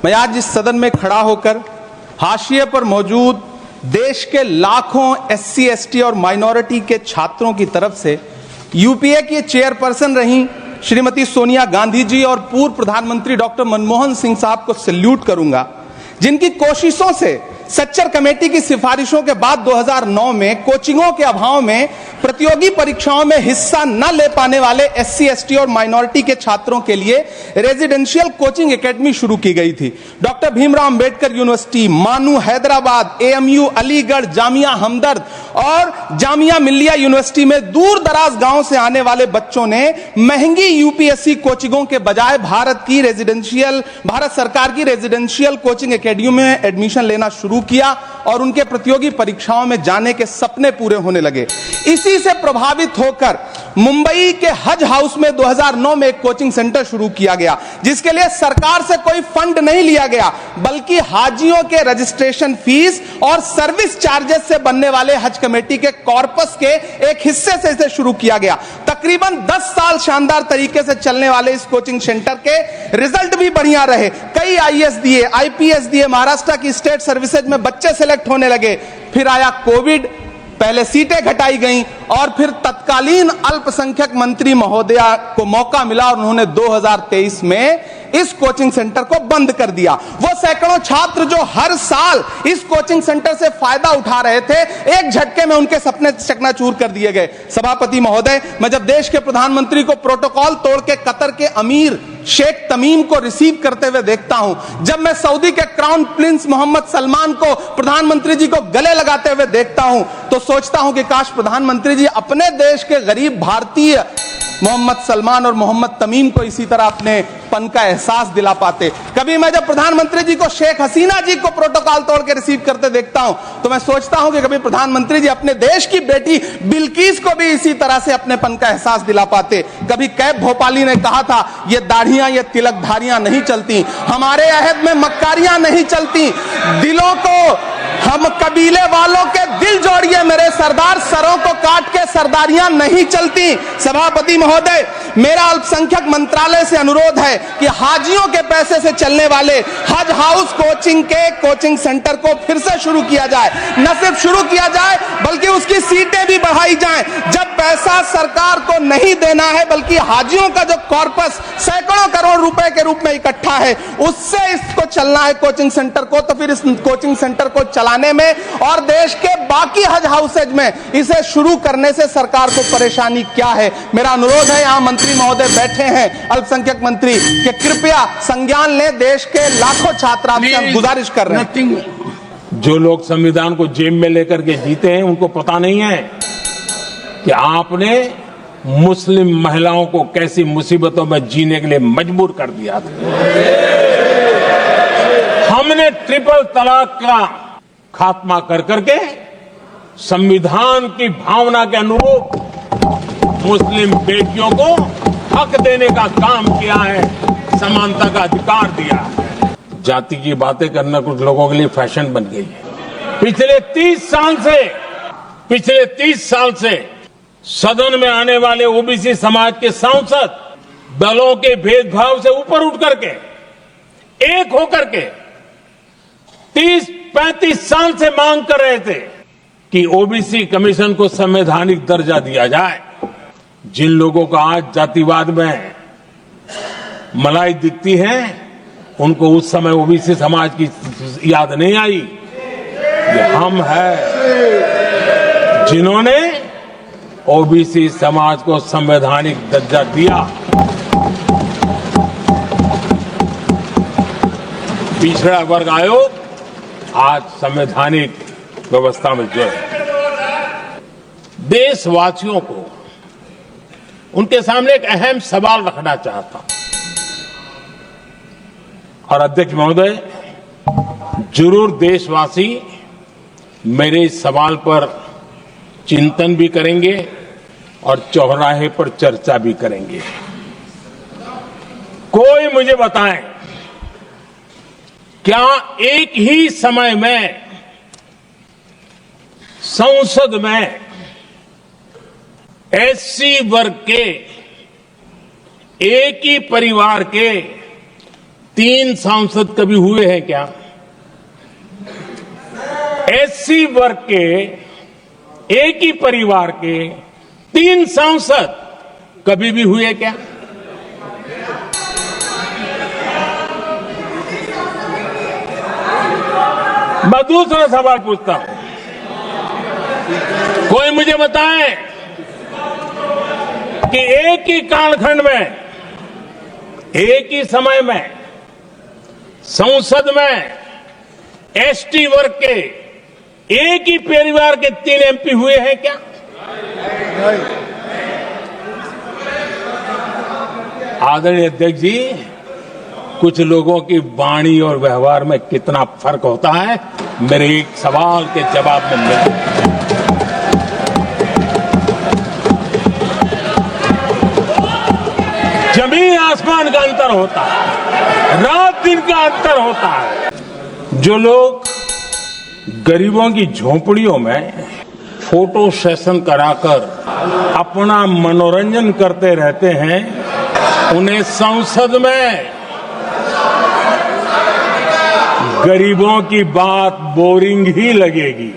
मैं आज इस सदन में खड़ा होकर हाशिए पर मौजूद देश के लाखों एससी, एसटी और माइनॉरिटी के छात्रों की तरफ से यूपीए की चेयरपर्सन रही श्रीमती सोनिया गांधी जी और पूर्व प्रधानमंत्री डॉक्टर मनमोहन सिंह साहब को सैल्यूट करूंगा, जिनकी कोशिशों से सच्चर कमेटी की सिफारिशों के बाद 2009 में कोचिंगों के अभाव में प्रतियोगी परीक्षाओं में हिस्सा न ले पाने वाले एससी, एसटी और माइनॉरिटी के छात्रों के लिए रेजिडेंशियल कोचिंग एकेडमी शुरू की गई थी। डॉक्टर भीमराव अंबेडकर यूनिवर्सिटी, मानू हैदराबाद, एएमयू अलीगढ़, जामिया हमदर्द और जामिया मिल्लिया यूनिवर्सिटी में दूर दराज गांव से आने वाले बच्चों ने महंगी यूपीएससी कोचिंगों के बजाय भारत सरकार की रेजिडेंशियल कोचिंग एकेडमी में एडमिशन लेना शुरू किया और उनके प्रतियोगी परीक्षाओं में जाने के सपने पूरे होने लगे। इसी से प्रभावित होकर मुंबई के हज हाउस में 2009 में एक कोचिंग सेंटर शुरू किया गया, जिसके लिए सरकार से कोई फंड नहीं लिया गया, बल्कि हाजियों के रजिस्ट्रेशन फीस और सर्विस चार्जेस से बनने वाले हज कमेटी के कॉर्पस के एक हिस्से से इसे शुरू किया गया। तकरीबन 10 साल शानदार तरीके से चलने वाले इस कोचिंग सेंटर के रिजल्ट भी बढ़िया रहे। कई आईएएस दिए, आईपीएस दिए, महाराष्ट्र की स्टेट सर्विसेज में बच्चे सेलेक्ट होने लगे। फिर आया कोविड, पहले सीटें घटाई गईं और फिर तत्कालीन अल्पसंख्यक मंत्री महोदया को मौका मिला और उन्होंने 2023 में इस कोचिंग सेंटर को बंद कर दिया। वो सैकड़ों छात्र जो हर साल इस कोचिंग सेंटर से फायदा उठा रहे थे, एक झटके में उनके सपने चकनाचूर कर दिए गए। सभापति महोदय, मैं जब देश के प्रधानमंत्री को प्रोटोकॉल तोड़ के कतर के अमीर शेख तमीम को रिसीव करते हुए देखता हूं, जब मैं सऊदी के क्राउन प्रिंस मोहम्मद सलमान को प्रधानमंत्री जी को गले लगाते हुए देखता हूं, तो सोचता हूं कि काश प्रधानमंत्री जी अपने देश के गरीब भारतीय मोहम्मद सलमान और मोहम्मद तमीम को इसी तरह अपने पन का एहसास दिला पाते। कभी मैं जब प्रधानमंत्री जी को शेख हसीना जी को प्रोटोकॉल तोड़ के रिसीव करते देखता हूं, तो मैं सोचता हूं कि कभी प्रधानमंत्री जी अपने देश की बेटी बिल्किस को भी इसी तरह से अपने पन का एहसास दिला पाते। कभी कैब भोपाली ने कहा था, ये दाढ़ियां, ये तिलकधारियां नहीं चलती, हमारे अहद में मक्कारियां नहीं चलती, दिलों को हम कबीले वालों के दिल जोड़िए मेरे सरदार, सरों को काट के सरदारियां नहीं चलती। सभापति महोदय, मेरा अल्पसंख्यक मंत्रालय से अनुरोध है कि हाजियों के पैसे से चलने वाले हज हाउस कोचिंग के कोचिंग सेंटर को फिर से शुरू किया जाए। न सिर्फ शुरू किया जाए बल्कि उसकी सीटें भी बढ़ाई जाएं। जब पैसा सरकार को नहीं देना है बल्कि हाजियों का जो कॉर्पस सैकड़ों करोड़ रुपए के रूप में इकट्ठा है, उससे इसको चलना है कोचिंग सेंटर को, तो फिर इस कोचिंग सेंटर को चलाने में और देश के बाकी हज हाउसेज में इसे शुरू करने से सरकार को परेशानी क्या है। मेरा अनुरोध है, यहां मंत्री महोदय बैठे हैं अल्पसंख्यक मंत्री, कि कृपया संज्ञान लें। देश के लाखों छात्र आपसे गुजारिश कर रहे हैं। जो लोग संविधान को जेब में लेकर के जीते हैं, उनको पता नहीं है कि आपने मुस्लिम महिलाओं को कैसी मुसीबतों में जीने के लिए मजबूर कर दिया था। हमने ट्रिपल तलाक का खात्मा कर करके संविधान की भावना के अनुरूप मुस्लिम बेटियों को हक देने का काम किया है, समानता का अधिकार दिया है। जाति की बातें करना कुछ लोगों के लिए फैशन बन गई है। पिछले 30 साल से सदन में आने वाले ओबीसी समाज के सांसद दलों के भेदभाव से ऊपर उठ करके एक होकर के 30-35 साल से मांग कर रहे थे कि ओबीसी कमीशन को संवैधानिक दर्जा दिया जाए। जिन लोगों का आज जातिवाद में मलाई दिखती है, उनको उस समय ओबीसी समाज की याद नहीं आई। ये हम हैं जिन्होंने ओबीसी समाज को संवैधानिक दर्जा दिया। पिछड़ा वर्ग आयोग आज संवैधानिक व्यवस्था में जो है, देशवासियों को उनके सामने एक अहम सवाल रखना चाहता हूं। और अध्यक्ष महोदय, जरूर देशवासी मेरे इस सवाल पर चिंतन भी करेंगे और चौराहे पर चर्चा भी करेंगे। कोई मुझे बताएं, क्या एक ही समय में संसद में एससी वर्ग के एक ही परिवार के 3 सांसद कभी हुए हैं क्या? एससी वर्ग के एक ही परिवार के 3 सांसद कभी भी हुए क्या? मैं दूसरा सवाल पूछता हूं, कोई मुझे बताए कि एक ही कालखंड में, एक ही समय में संसद में एसटी वर्ग के एक ही परिवार के 3 एमपी हुए हैं क्या? आदरणीय अध्यक्ष जी, कुछ लोगों की वाणी और व्यवहार में कितना फर्क होता है, मेरे एक सवाल के जवाब में मिलता है। जमीन आसमान का अंतर होता है, रात दिन का अंतर होता है। जो लोग गरीबों की झोपड़ियों में फोटो सेशन कराकर अपना मनोरंजन करते रहते हैं, उन्हें संसद में गरीबों की बात बोरिंग ही लगेगी।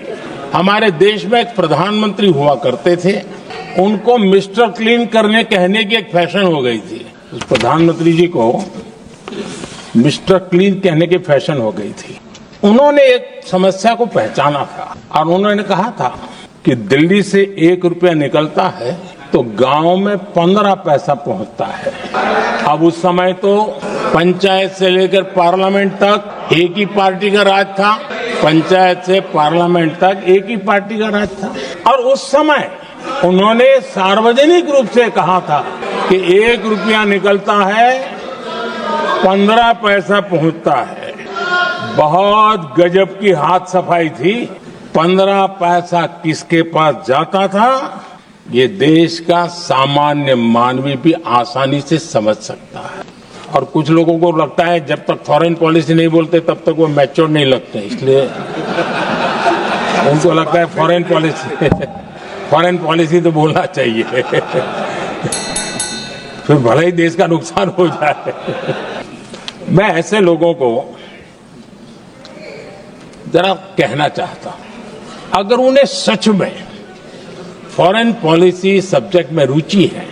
हमारे देश में एक प्रधानमंत्री हुआ करते थे, उनको मिस्टर क्लीन करने कहने की एक फैशन हो गई थी। उस प्रधानमंत्री जी को मिस्टर क्लीन कहने की फैशन हो गई थी। उन्होंने एक समस्या को पहचाना था और उन्होंने कहा था कि दिल्ली से 1 रुपया निकलता है तो गांव में 15 पैसा पहुंचता है। अब उस समय तो पंचायत से लेकर पार्लियामेंट तक एक ही पार्टी का राज था, पंचायत से पार्लियामेंट तक एक ही पार्टी का राज था। और उस समय उन्होंने सार्वजनिक रूप से कहा था कि 1 रुपया निकलता है, 15 पैसा पहुंचता है। बहुत गजब की हाथ सफाई थी। 15 पैसा किसके पास जाता था, ये देश का सामान्य मानवी भी आसानी से समझ सकता है। और कुछ लोगों को लगता है जब तक फॉरेन पॉलिसी नहीं बोलते तब तक वो मैच्योर नहीं लगते, इसलिए उनको लगता है फॉरेन पॉलिसी तो बोलना चाहिए फिर भले ही देश का नुकसान हो जाए। मैं ऐसे लोगों को जरा कहना चाहता हूं, अगर उन्हें सच में फॉरेन पॉलिसी सब्जेक्ट में रुचि है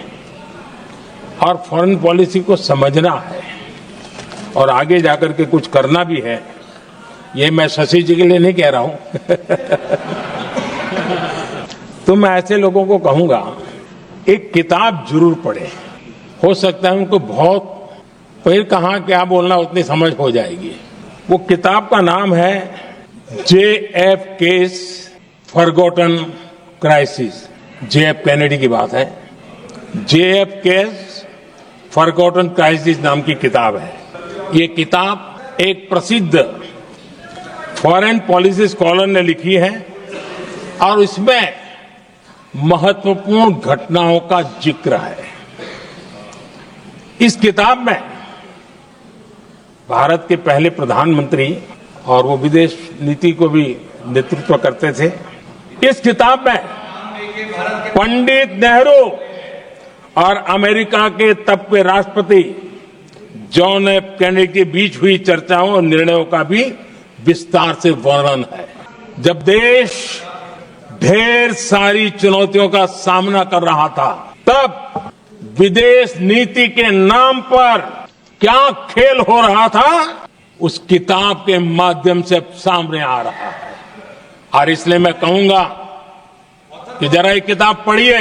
और फॉरेन पॉलिसी को समझना है और आगे जाकर के कुछ करना भी है, ये मैं शशि जी के लिए नहीं कह रहा हूं तो मैं ऐसे लोगों को कहूंगा एक किताब जरूर पढ़े। हो सकता है उनको बहुत फिर कहां क्या बोलना उतनी समझ हो जाएगी। वो किताब का नाम है JFK's forgotten crisis. JF Kennedy की बात है। JFK's फॉरगॉटन क्राइसिस नाम की किताब है। ये किताब एक प्रसिद्ध फॉरेन पॉलिसी स्कॉलर ने लिखी है और इसमें महत्वपूर्ण घटनाओं का जिक्र है। इस किताब में भारत के पहले प्रधानमंत्री और वो विदेश नीति को भी नेतृत्व करते थे। इस किताब में पंडित नेहरू और अमेरिका के तब के राष्ट्रपति जॉन एफ कैनेडी के बीच हुई चर्चाओं और निर्णयों का भी विस्तार से वर्णन है। जब देश ढेर सारी चुनौतियों का सामना कर रहा था, तब विदेश नीति के नाम पर क्या खेल हो रहा था, उस किताब के माध्यम से सामने आ रहा है। और इसलिए मैं कहूंगा कि जरा ये किताब पढ़िए।